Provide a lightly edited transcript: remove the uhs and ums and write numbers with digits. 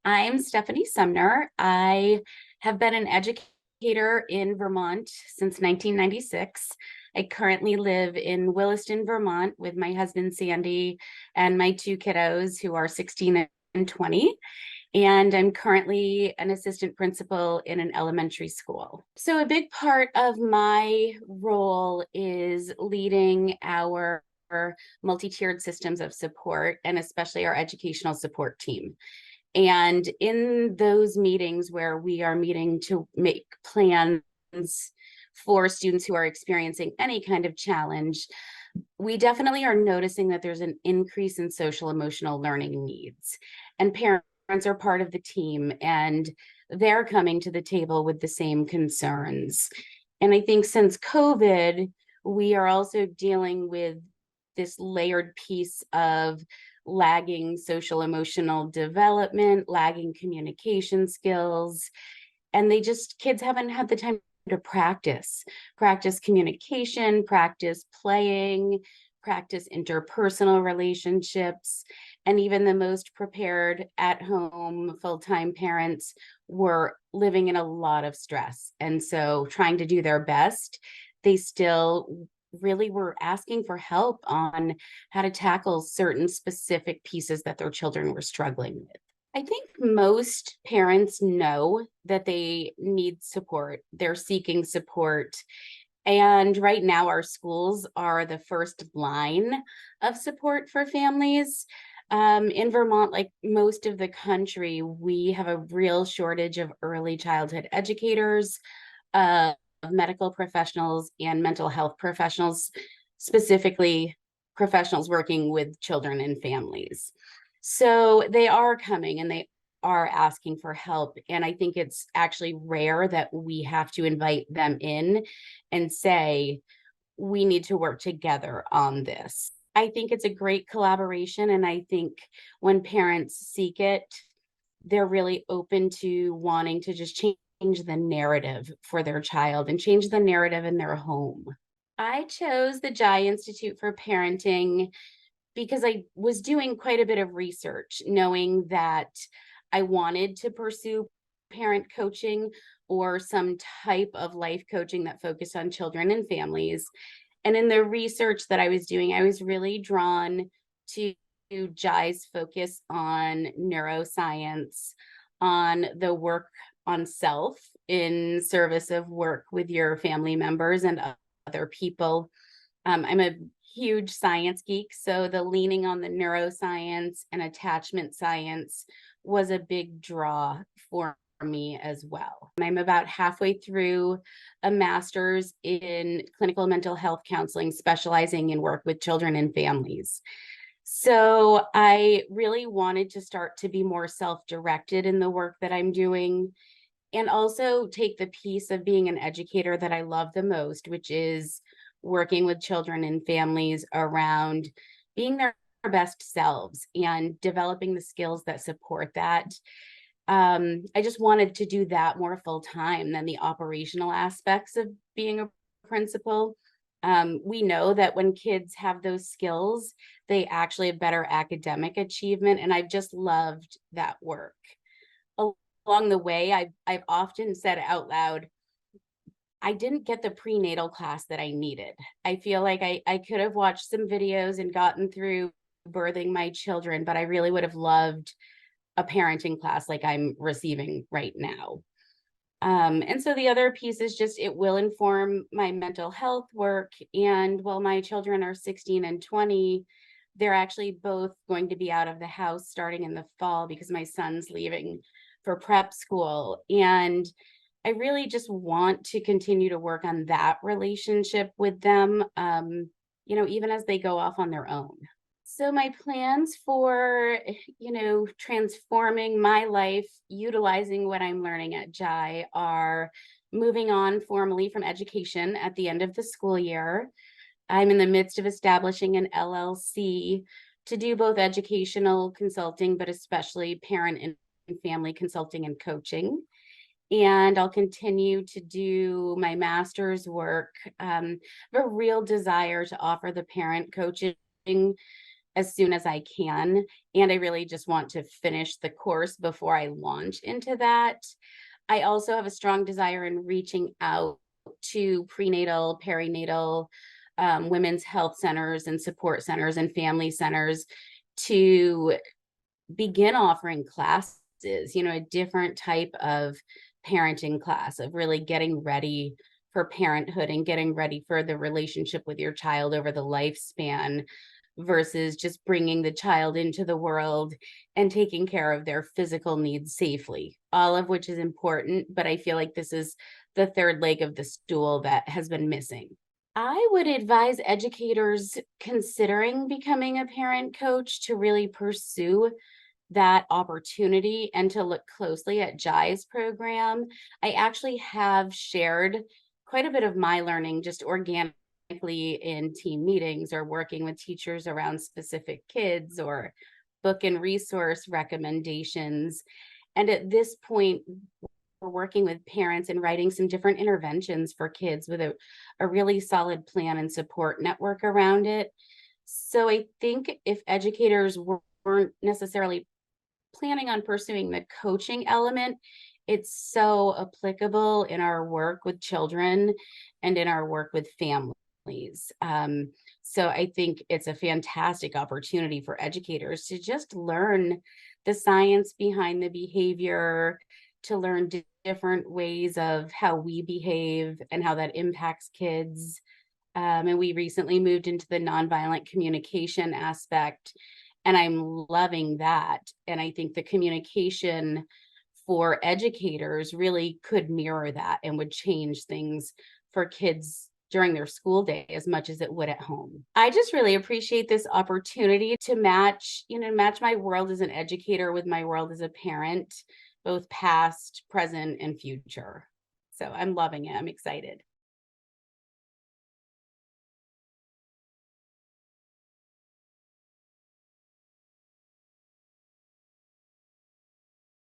I'm Stephanie Sumner. I have been an educator in Vermont since 1996. I currently live in Williston, Vermont with my husband, Sandy, and my two kiddos who are 16 and 20. And I'm currently an assistant principal in an elementary school. So, a big part of my role is leading our multi-tiered systems of support and especially our educational support team. And in those meetings where we are meeting to make plans for students who are experiencing any kind of challenge, we definitely are noticing that there's an increase in social emotional learning needs. And parents are part of the team and they're coming to the table with the same concerns. And I think since COVID, we are also dealing with this layered piece of lagging social emotional development, lagging communication skills, and kids haven't had the time to practice communication, practice playing, practice interpersonal relationships. And even the most prepared at home full-time parents were living in a lot of stress. And so trying to do their best, they still really were asking for help on how to tackle certain specific pieces that their children were struggling with. I think most parents know that they need support. They're seeking support. And right now, our schools are the first line of support for families. In Vermont, like most of the country, we have a real shortage of early childhood educators, of medical professionals, and mental health professionals, specifically professionals working with children and families. So they are coming and they are asking for help. And I think it's actually rare that we have to invite them in and say, we need to work together on this. I think it's a great collaboration. And I think when parents seek it, they're really open to wanting to just change the narrative for their child and change the narrative in their home. I chose the Jai Institute for Parenting because I was doing quite a bit of research, knowing that I wanted to pursue parent coaching or some type of life coaching that focused on children and families. And in the research that I was doing, I was really drawn to Jai's focus on neuroscience, on the work on self in service of work with your family members and other people. I'm a huge science geek, so the leaning on the neuroscience and attachment science was a big draw for me as well. I'm about halfway through a master's in clinical mental health counseling, specializing in work with children and families. So I really wanted to start to be more self-directed in the work that I'm doing and also take the piece of being an educator that I love the most, which is working with children and families around being their best selves and developing the skills that support that. I just wanted to do that more full time than the operational aspects of being a principal. We know that when kids have those skills, they actually have better academic achievement, and I've just loved that work. Along the way, I've often said out loud, I didn't get the prenatal class that I needed. I feel like I could have watched some videos and gotten through birthing my children, but I really would have loved a parenting class like I'm receiving right now. And so the other piece is just it will inform my mental health work. And while my children are 16 and 20, they're actually both going to be out of the house starting in the fall because my son's leaving for prep school. And I really just want to continue to work on that relationship with them, even as they go off on their own. So my plans for, transforming my life, utilizing what I'm learning at Jai are moving on formally from education at the end of the school year. I'm in the midst of establishing an LLC to do both educational consulting, but especially parent and family consulting and coaching. And I'll continue to do my master's work. I have a real desire to offer the parent coaching as soon as I can. And I really just want to finish the course before I launch into that. I also have a strong desire in reaching out to prenatal, perinatal, women's health centers and support centers and family centers to begin offering classes, a different type of parenting class, of really getting ready for parenthood and getting ready for the relationship with your child over the lifespan versus just bringing the child into the world and taking care of their physical needs safely, all of which is important. But I feel like this is the third leg of the stool that has been missing. I would advise educators considering becoming a parent coach to really pursue that opportunity and to look closely at Jai's program. I actually have shared quite a bit of my learning just organically in team meetings or working with teachers around specific kids or book and resource recommendations. And at this point, we're working with parents and writing some different interventions for kids with a really solid plan and support network around it. So I think if educators weren't necessarily planning on pursuing the coaching element, it's so applicable in our work with children and in our work with families. So I think it's a fantastic opportunity for educators to just learn the science behind the behavior, to learn different ways of how we behave and how that impacts kids. And we recently moved into the nonviolent communication aspect, and I'm loving that. And I think the communication for educators really could mirror that and would change things for kids during their school day as much as it would at home. I just really appreciate this opportunity to match my world as an educator with my world as a parent, both past, present, and future. So I'm loving it. I'm excited.